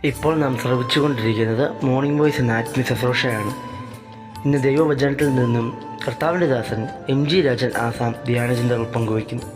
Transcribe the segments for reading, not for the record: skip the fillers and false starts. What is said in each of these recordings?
ഇപ്പോൾ നാം ശ്രവിച്ചുകൊണ്ടിരിക്കുന്നത് morning voice എന്ന ആത്മീയ ശുശ്രൂഷയാണ്. ഇന്ന് ദൈവവചനത്തിൽ നിന്നും കർത്താവിൻ്റെ ദാസൻ MG രാജൻ ആസാം ധ്യാനചിന്തകൾ പങ്കുവയ്ക്കുന്നു.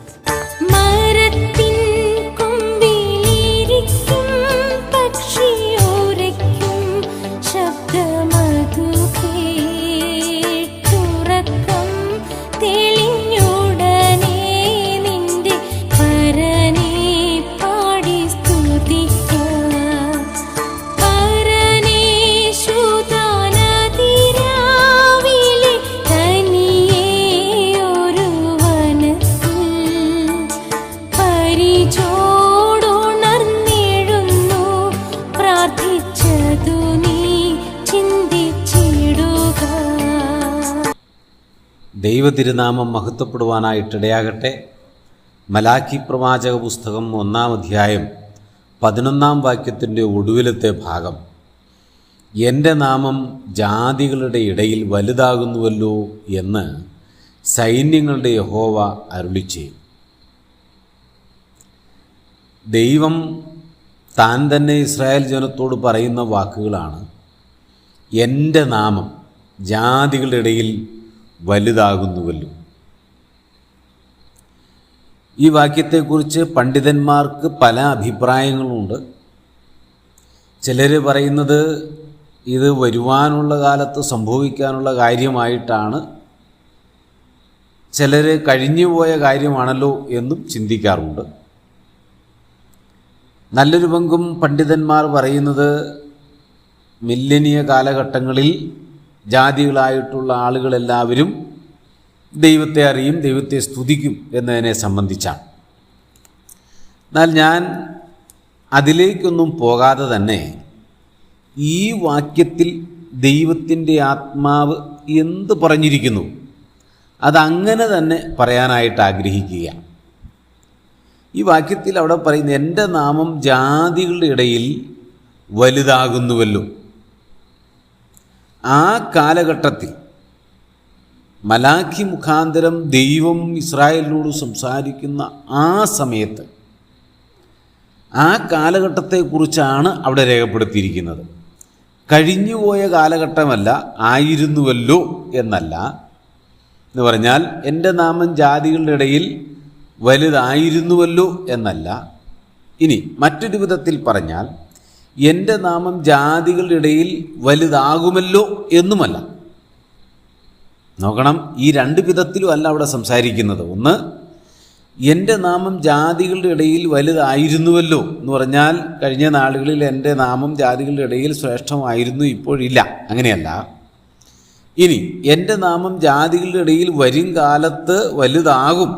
ദൈവതിരുനാമം മഹത്വപ്പെടുവാനായിട്ടിടയാകട്ടെ. മലാക്കി പ്രവാചക പുസ്തകം 1-ാം അധ്യായം 11-ാം വാക്യത്തിൻ്റെ ഒടുവിലത്തെ ഭാഗം, എൻ്റെ നാമം ജാതികളുടെ ഇടയിൽ വലുതാകുന്നുവല്ലോ എന്ന് സൈന്യങ്ങളുടെ യഹോവ അരുളിച്ചെയ്യും. ദൈവം താൻ തന്നെ ഇസ്രായേൽ ജനത്തോട് പറയുന്ന വാക്കുകളാണ്. എൻ്റെ നാമം ജാതികളുടെ ഇടയിൽ വലുതാകുന്നുവല്ലോ. ഈ വാക്യത്തെക്കുറിച്ച് പണ്ഡിതന്മാർക്ക് പല അഭിപ്രായങ്ങളുണ്ട്. ചിലർ പറയുന്നത് ഇത് വരുവാനുള്ള കാലത്ത് സംഭവിക്കാനുള്ള കാര്യമായിട്ടാണ്, ചിലർ കഴിഞ്ഞുപോയ കാര്യമാണല്ലോ എന്നും ചിന്തിക്കാറുണ്ട്. നല്ലൊരു പങ്കും പണ്ഡിതന്മാർ പറയുന്നത് മില്ലേനിയ കാലഘട്ടങ്ങളിൽ ജാതികളായിട്ടുള്ള ആളുകളെല്ലാവരും ദൈവത്തെ അറിയും, ദൈവത്തെ സ്തുതിക്കും എന്നതിനെ സംബന്ധിച്ചാണ്. എന്നാൽ ഞാൻ അതിലേക്കൊന്നും പോകാതെ തന്നെ ഈ വാക്യത്തിൽ ദൈവത്തിൻ്റെ ആത്മാവ് എന്ത് പറഞ്ഞിരിക്കുന്നു അതങ്ങനെ തന്നെ പറയാനായിട്ട് ആഗ്രഹിക്കുക. ഈ വാക്യത്തിൽ അവിടെ പറയുന്നത് എൻ്റെ നാമം ജാതികളുടെ ഇടയിൽ വലുതാകുന്നുവല്ലോ. ആ കാലഘട്ടത്തിൽ മലാഖി മുഖാന്തരം ദൈവം ഇസ്രായേലിനോട് സംസാരിക്കുന്ന ആ സമയത്ത് ആ കാലഘട്ടത്തെക്കുറിച്ചാണ് അവിടെ രേഖപ്പെടുത്തിയിരിക്കുന്നത്. കഴിഞ്ഞുപോയ കാലഘട്ടമല്ല, ആയിരുന്നുവല്ലോ എന്നല്ല. എന്ന് പറഞ്ഞാൽ എൻ്റെ നാമം ജാതികളുടെ ഇടയിൽ വലുതായിരുന്നുവല്ലോ എന്നല്ല. ഇനി മറ്റൊരു വിധത്തിൽ പറഞ്ഞാൽ എൻ്റെ നാമം ജാതികളുടെ ഇടയിൽ വലുതാകുമല്ലോ എന്നുമല്ല. നോക്കണം, ഈ രണ്ട് വിധത്തിലും അല്ല അവിടെ സംസാരിക്കുന്നത്. ഒന്ന്, എൻ്റെ നാമം ജാതികളുടെ ഇടയിൽ വലുതായിരുന്നുവല്ലോ എന്ന് പറഞ്ഞാൽ കഴിഞ്ഞ നാളുകളിൽ എൻ്റെ നാമം ജാതികളുടെ ഇടയിൽ ശ്രേഷ്ഠമായിരുന്നു, ഇപ്പോഴില്ല, അങ്ങനെയല്ല. ഇനി എൻ്റെ നാമം ജാതികളുടെ ഇടയിൽ വരും കാലത്ത് വലുതാകും,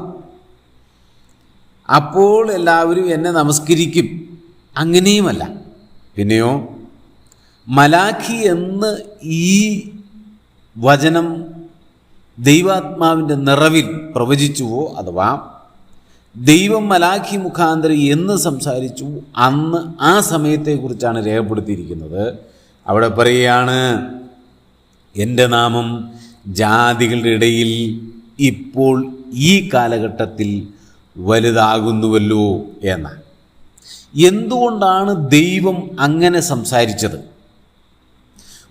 അപ്പോൾ എല്ലാവരും എന്നെ നമസ്കരിക്കും, അങ്ങനെയുമല്ല. പിന്നെയോ മലാഖി എന്ന് ഈ വചനം ദൈവാത്മാവിൻ്റെ നിറവിൽ പ്രവചിച്ചുവോ, അഥവാ ദൈവം മലാഖി മുഖാന്തരം എന്ന് സംസാരിച്ചു അന്ന് ആ സമയത്തെക്കുറിച്ചാണ് രേഖപ്പെടുത്തിയിരിക്കുന്നത്. അവിടെ പറയുകയാണ്, എൻ്റെ നാമം ജാതികളുടെ ഇടയിൽ ഇപ്പോൾ ഈ കാലഘട്ടത്തിൽ വലുതാകുന്നുവല്ലോ എന്ന്. എന്തുകൊണ്ടാണ് ദൈവം അങ്ങനെ സംസാരിച്ചത്?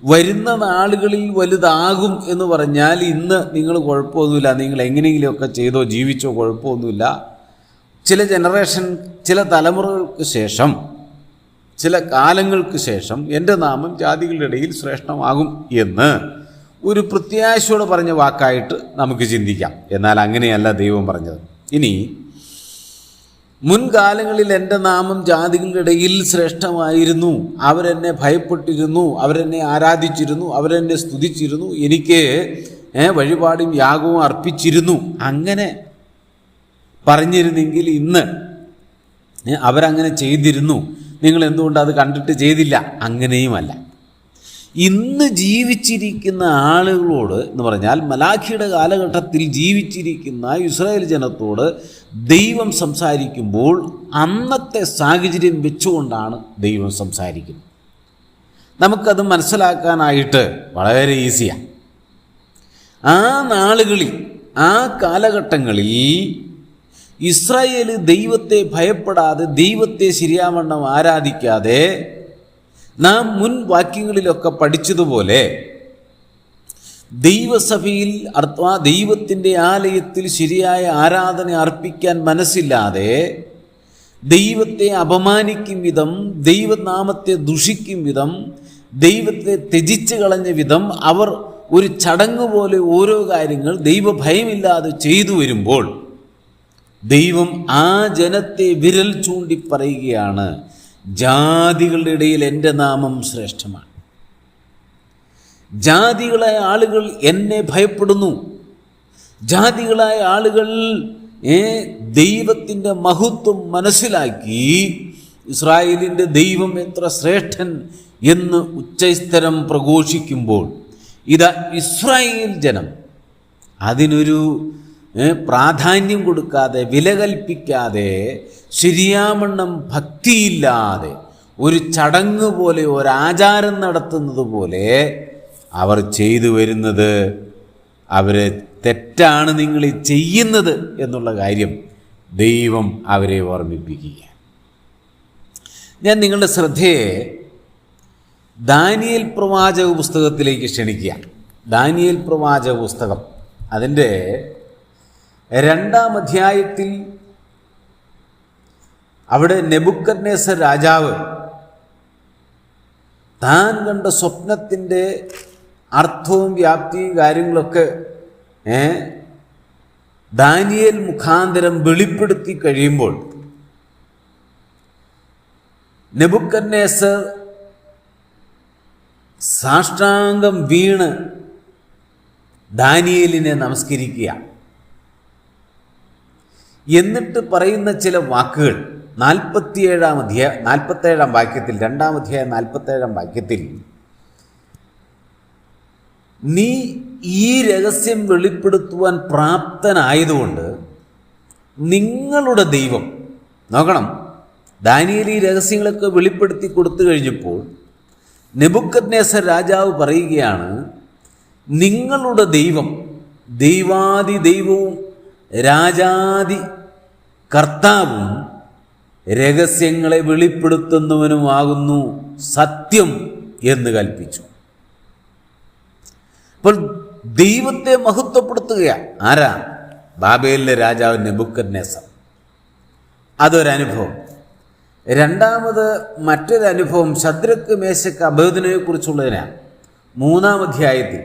വരുന്ന നാളുകളിൽ വലുതാകും എന്ന് പറഞ്ഞാൽ ഇന്ന് നിങ്ങൾ കുഴപ്പമൊന്നുമില്ല, നിങ്ങൾ എങ്ങനെയെങ്കിലുമൊക്കെ ചെയ്തോ ജീവിച്ചോ കുഴപ്പമൊന്നുമില്ല. ചില ജനറേഷൻ, ചില തലമുറകൾക്ക് ശേഷം, ചില കാലങ്ങൾക്ക് ശേഷം എൻ്റെ നാമം ജാതികളുടെ ഇടയിൽ ശ്രേഷ്ഠമാകും എന്ന് ഒരു പ്രത്യാശയോടെ പറഞ്ഞ വാക്കായിട്ട് നമുക്ക് ചിന്തിക്കാം. എന്നാൽ അങ്ങനെയല്ല ദൈവം പറഞ്ഞത്. ഇനി മുൻകാലങ്ങളിൽ എൻ്റെ നാമം ജാതികളുടെ ഇടയിൽ ശ്രേഷ്ഠമായിരുന്നു, അവരെന്നെ ഭയപ്പെട്ടിരുന്നു, അവരെന്നെ ആരാധിച്ചിരുന്നു, അവരെന്നെ സ്തുതിച്ചിരുന്നു, എനിക്ക് വഴിപാടും യാഗവും അർപ്പിച്ചിരുന്നു. അങ്ങനെ പറഞ്ഞിരുന്നെങ്കിൽ ഇന്ന് അവരങ്ങനെ ചെയ്തിരുന്നു, നിങ്ങൾ എന്തുകൊണ്ട് അത് കണ്ടിട്ട് ചെയ്തില്ല, അങ്ങനെയുമല്ല. ഇന്ന് ജീവിച്ചിരിക്കുന്ന ആളുകളോട് എന്ന് പറഞ്ഞാൽ മലാഖിയുടെ കാലഘട്ടത്തിൽ ജീവിച്ചിരിക്കുന്ന ഇസ്രായേൽ ജനത്തോട് ദൈവം സംസാരിക്കുമ്പോൾ അന്നത്തെ സാഹചര്യം വെച്ചുകൊണ്ടാണ് ദൈവം സംസാരിക്കുന്നത്. നമുക്കത് മനസ്സിലാക്കാനായിട്ട് വളരെ ഈസിയാണ്. ആ നാളുകളിൽ, ആ കാലഘട്ടങ്ങളിൽ ഇസ്രായേൽ ദൈവത്തെ ഭയപ്പെടാതെ, ദൈവത്തെ ശരിയാവണ്ണം ആരാധിക്കാതെ നാം മുൻ വാക്യങ്ങളിലൊക്കെ പഠിച്ചതുപോലെ ദൈവസഭയിൽ അഥവാ ദൈവത്തിൻ്റെ ആലയത്തിൽ ശരിയായ ആരാധന അർപ്പിക്കാൻ മനസ്സില്ലാതെ ദൈവത്തെ അപമാനിക്കും വിധം, ദൈവനാമത്തെ ദുഷിക്കും വിധം, ദൈവത്തെ ത്യജിച്ച് കളഞ്ഞ വിധം അവർ ഒരു ചടങ്ങ് പോലെ ഓരോ കാര്യങ്ങൾ ദൈവഭയമില്ലാതെ ചെയ്തു വരുമ്പോൾ ദൈവം ആ ജനത്തെ വിരൽ ചൂണ്ടി പറയുകയാണ്, ജാതികളുടെ ഇടയിൽ എൻ്റെ നാമം ശ്രേഷ്ഠമാണ്. ജാതികളായ ആളുകൾ എന്നെ ഭയപ്പെടുന്നു. ജാതികളായ ആളുകൾ ദൈവത്തിൻ്റെ മഹത്വം മനസ്സിലാക്കി ഇസ്രായേലിൻ്റെ ദൈവം എത്ര ശ്രേഷ്ഠൻ എന്ന് ഉച്ചസ്ഥരം പ്രഘോഷിക്കുമ്പോൾ ഇതാ ഇസ്രായേൽ ജനം അതിനൊരു പ്രാധാന്യം കൊടുക്കാതെ, വില കൽപ്പിക്കാതെ, ശരിയാവണ്ണം ഭക്തിയില്ലാതെ ഒരു ചടങ്ങ് പോലെ, ഒരാചാരം നടത്തുന്നത് പോലെ അവർ ചെയ്തു വരുന്നത്, അവരെ തെറ്റാണ് നിങ്ങൾ ചെയ്യുന്നത് എന്നുള്ള കാര്യം ദൈവം അവരെ ഓർമ്മിപ്പിക്കുക. ഞാൻ നിങ്ങളുടെ ശ്രദ്ധയെ ദാനിയേൽ പ്രവാചക പുസ്തകത്തിലേക്ക് ക്ഷണിക്കുക. ദാനിയേൽ പ്രവാചക പുസ്തകം അതിൻ്റെ 2-ാം അധ്യായത്തിൽ അവിടെ നെബൂഖദ്നേസർ രാജാവ് താൻ കണ്ട സ്വപ്നത്തിൻ്റെ അർത്ഥവും വ്യാപ്തിയും കാര്യങ്ങളൊക്കെ ദാനിയേൽ മുഖാന്തരം വെളിപ്പെടുത്തി കഴിയുമ്പോൾ നെബൂഖദ്നേസർ സാഷ്ടാംഗം വീണ് ദാനിയേലിനെ നമസ്കരിക്കുക. എന്നിട്ട് പറയുന്ന ചില വാക്കുകൾ 47-ാം വാക്യത്തിൽ, 2-ാം അധ്യായം 47-ാം വാക്യത്തിൽ, നീ ഈ രഹസ്യം വെളിപ്പെടുത്തുവാൻ പ്രാപ്തനായതുകൊണ്ട് നിങ്ങളുടെ ദൈവം, നോക്കണം, ദാനിയേൽ ഈ രഹസ്യങ്ങളൊക്കെ വെളിപ്പെടുത്തി കൊടുത്തു കഴിഞ്ഞപ്പോൾ നെബൂഖദ്നേസർ രാജാവ് പറയുകയാണ്, നിങ്ങളുടെ ദൈവം ദൈവാദി ദൈവവും രാജാദി കർത്താവും രഹസ്യങ്ങളെ വെളിപ്പെടുത്തുന്നവനുമാകുന്നു സത്യം എന്ന് കൽപ്പിച്ചു. അപ്പോൾ ദൈവത്തെ മഹത്വപ്പെടുത്തുകയാണ്. ആരാ? ബാബേലിലെ രാജാവ് നെബൂഖദ്നേസർ. അതൊരനുഭവം. രണ്ടാമത് മറ്റൊരു അനുഭവം ശദ്രക്ക്, മേശക്ക്, അബേദ്നെഗോയെ കുറിച്ചുള്ളതിനാണ്. 3-ാം അധ്യായത്തിൽ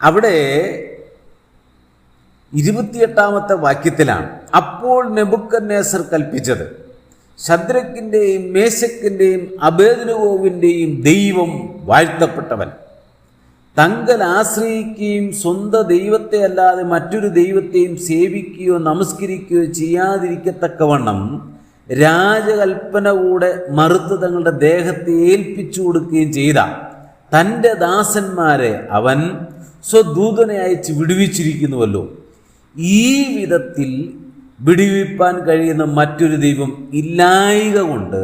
അവിടെ 28-ാമത്തെ വാക്യത്തിലാണ്, അപ്പോൾ നെബൂഖദ്നേസർ കൽപ്പിച്ചത്, ശദ്രക്കിൻ്റെയും മേശക്കിൻ്റെയും അബേദ്നെഗോവിൻ്റെയും ദൈവം വാഴ്ത്തപ്പെട്ടവൻ, തങ്കൽ ആശ്രയിക്കുകയും സ്വന്തം ദൈവത്തെ അല്ലാതെ മറ്റൊരു ദൈവത്തെയും സേവിക്കുകയോ നമസ്കരിക്കുകയോ ചെയ്യാതിരിക്കത്തക്കവണ്ണം രാജകൽപ്പന കൂടെ മറുത്ത് തങ്ങളുടെ ദേഹത്തെ ഏൽപ്പിച്ചു കൊടുക്കുകയും ചെയ്ത തൻ്റെ ദാസന്മാരെ അവൻ സ്വദൂതനെ അയച്ച് വിടുവിച്ചിരിക്കുന്നുവല്ലോ. ഈ വിധത്തിൽ വിടുവിപ്പാൻ കഴിയുന്ന മറ്റൊരു ദൈവം ഇല്ലായ്ക കൊണ്ട്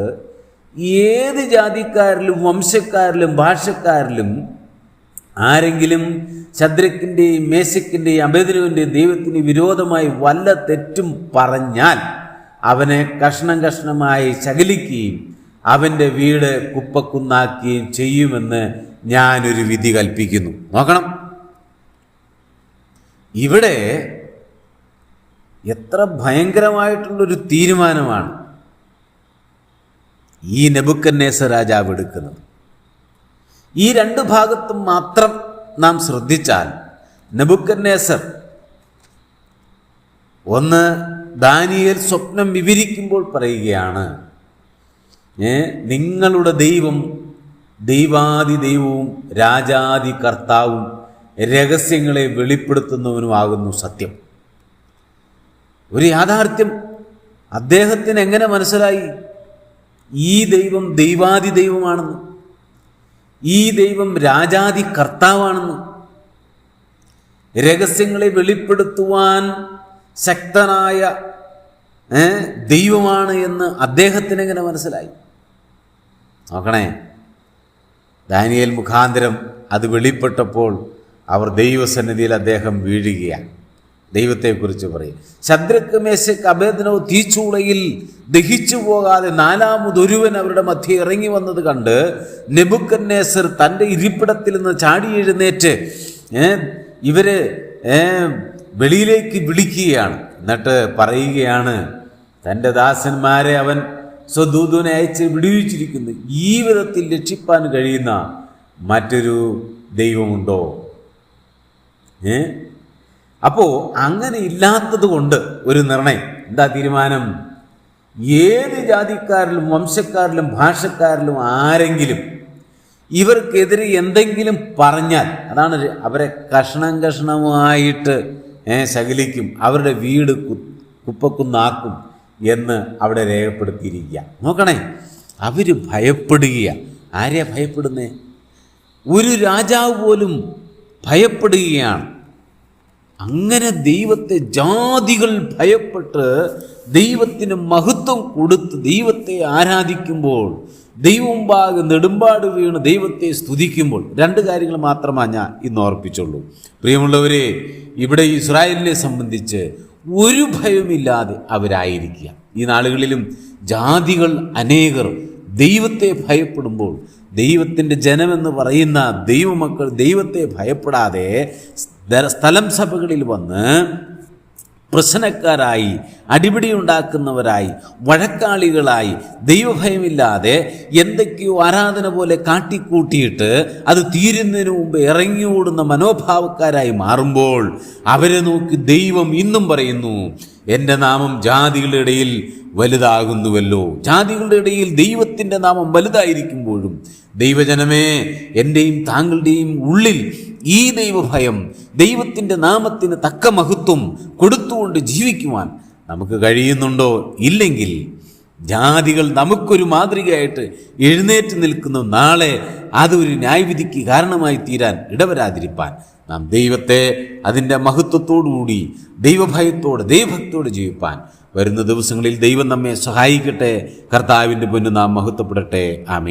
ഏത് ജാതിക്കാരിലും വംശക്കാരിലും ഭാഷക്കാരിലും ആരെങ്കിലും ശദ്രക്കിൻ്റെയും മേശക്കിൻ്റെയും അബേദ്നെഗോവിൻ്റെയും ദൈവത്തിന് വിരോധമായി വല്ല തെറ്റും പറഞ്ഞാൽ അവനെ കഷ്ണം കഷ്ണമായി ശകലിക്കുകയും അവൻ്റെ വീട് കുപ്പക്കുന്നാക്കുകയും ചെയ്യുമെന്ന് ഞാനൊരു വിധി കൽപ്പിക്കുന്നു. നോക്കണം, ഇവിടെ എത്ര ഭയങ്കരമായിട്ടുള്ളൊരു തീരുമാനമാണ് ഈ നെബൂഖദ്നേസർ രാജാവ് എടുക്കുന്നത്. ഈ 2 ഭാഗത്തും മാത്രം നാം ശ്രദ്ധിച്ചാൽ നെബൂഖദ്നേസർ ഒന്ന് ദാനിയേൽ സ്വപ്നം വിവരിക്കുമ്പോൾ പറയുകയാണ്, നിങ്ങളുടെ ദൈവം ദൈവാദി ദൈവവും രാജാദി കർത്താവും രഹസ്യങ്ങളെ വെളിപ്പെടുത്തുന്നവനുമാകുന്നു സത്യം. ഒരു യാഥാർത്ഥ്യം അദ്ദേഹത്തിന് എങ്ങനെ മനസ്സിലായി? ഈ ദൈവം ദൈവാദി ദൈവമാണെന്ന്, ഈ ദൈവം രാജാദി കർത്താവാണെന്ന്, രഹസ്യങ്ങളെ വെളിപ്പെടുത്തുവാൻ ശക്തനായ ദൈവമാണ് എന്ന് അദ്ദേഹത്തിന് എങ്ങനെ മനസ്സിലായി? നോക്കണേ, ദാനിയേൽ മുഖാന്തരം അത് വെളിപ്പെട്ടപ്പോൾ അവർ ദൈവസന്നിധിയിൽ അദ്ദേഹം വീഴുകയാണ്. ദൈവത്തെക്കുറിച്ച് പറയും. ശദ്രക്ക്, മേശക്ക്, അബേദ്നെഗോ തീച്ചൂളയിൽ ദഹിച്ചു പോകാതെ നാലാമതൊരുവൻ അവരുടെ മധ്യേ ഇറങ്ങി വന്നത് കണ്ട് നെബൂഖദ്നേസർ തൻ്റെ ഇരിപ്പിടത്തിൽ നിന്ന് ചാടി എഴുന്നേറ്റ് ഇവര് വെളിയിലേക്ക് വിളിക്കുകയാണ്. എന്നിട്ട് പറയുകയാണ്, തൻ്റെ ദാസന്മാരെ അവൻ സ്വദൂതനെ അയച്ച് വിടുവിച്ചിരിക്കുന്നു. ഈ വിധത്തിൽ രക്ഷിപ്പാൻ കഴിയുന്ന മറ്റൊരു ദൈവമുണ്ടോ? അപ്പോൾ അങ്ങനെ ഇല്ലാത്തത് കൊണ്ട് ഒരു നിർണയം എന്താ തീരുമാനം? ഏത് ജാതിക്കാരിലും വംശക്കാരിലും ഭാഷക്കാരിലും ആരെങ്കിലും ഇവർക്കെതിരെ എന്തെങ്കിലും പറഞ്ഞാൽ അതാണ് അവരെ കഷ്ണം കഷ്ണമായിട്ട് ശകലിക്കും, അവരുടെ വീട് കുപ്പക്കുന്നാക്കും എന്ന് അവിടെ രേഖപ്പെടുത്തിയിരിക്കുക. നോക്കണേ, അവർ ഭയപ്പെടുകയാണ്. ആരെയാ ഭയപ്പെടുന്നേ? ഒരു രാജാവ് പോലും ഭയപ്പെടുകയാണ്. അങ്ങനെ ദൈവത്തെ ജാതികൾ ഭയപ്പെട്ട് ദൈവത്തിന് മഹത്വം കൊടുത്ത് ദൈവത്തെ ആരാധിക്കുമ്പോൾ, ദൈവമുമ്പാകെ നെടുമ്പാട് വീണ് ദൈവത്തെ സ്തുതിക്കുമ്പോൾ, രണ്ട് കാര്യങ്ങൾ മാത്രമാണ് ഞാൻ ഇന്ന് ഓർപ്പിച്ചുള്ളൂ. പ്രിയമുള്ളവരെ, ഇവിടെ ഇസ്രായേലിനെ സംബന്ധിച്ച് ഒരു ഭയമില്ലാതെ അവരായിരിക്കുക. ഈ നാളുകളിലും ജാതികൾ അനേകർ ദൈവത്തെ ഭയപ്പെടുമ്പോൾ, ദൈവത്തിൻ്റെ ജനമെന്ന് പറയുന്ന ദൈവമക്കൾ ദൈവത്തെ ഭയപ്പെടാതെ സ്ഥലം സഭകളിൽ വന്ന് പ്രശ്നക്കാരായി, അടിപിടി ഉണ്ടാക്കുന്നവരായി, വഴക്കാളികളായി, ദൈവഭയമില്ലാതെ എന്തൊക്കെയോ ആരാധന പോലെ കാട്ടിക്കൂട്ടിയിട്ട് അത് തീരുന്നതിന് മുമ്പ് ഇറങ്ങി ഓടുന്ന മനോഭാവക്കാരായി മാറുമ്പോൾ അവരെ നോക്കി ദൈവം ഇന്നും പറയുന്നു, എൻ്റെ നാമം ജാതികളുടെ ഇടയിൽ വലുതാകുന്നുവല്ലോ. ജാതികളുടെ ഇടയിൽ ദൈവത്തിൻ്റെ നാമം വലുതായിരിക്കുമ്പോഴും ദൈവജനമേ, എൻ്റെയും താങ്കളുടെയും ഉള്ളിൽ ഈ ദൈവഭയം, ദൈവത്തിൻ്റെ നാമത്തിന് തക്ക മഹത്വം കൊടുത്തുകൊണ്ട് ജീവിക്കുവാൻ നമുക്ക് കഴിയുന്നുണ്ടോ? ഇല്ലെങ്കിൽ ജാതികൾ നമുക്കൊരു മാതൃകയായിട്ട് എഴുന്നേറ്റ് നിൽക്കുന്ന നാളെ അതൊരു ന്യായവിധിക്ക് കാരണമായി തീരാൻ ഇടവരാതിരിപ്പാൻ നാം ദൈവത്തെ അതിൻ്റെ മഹത്വത്തോടുകൂടി ദൈവഭയത്തോടെ ദൈവഭക്തിയോടെ ജീവിപ്പാൻ വരുന്ന ദിവസങ്ങളിൽ ദൈവം നമ്മെ സഹായിക്കട്ടെ. കർത്താവിൻ്റെ പൊന്നു നാം മഹത്വപ്പെടട്ടെ. ആമേൻ.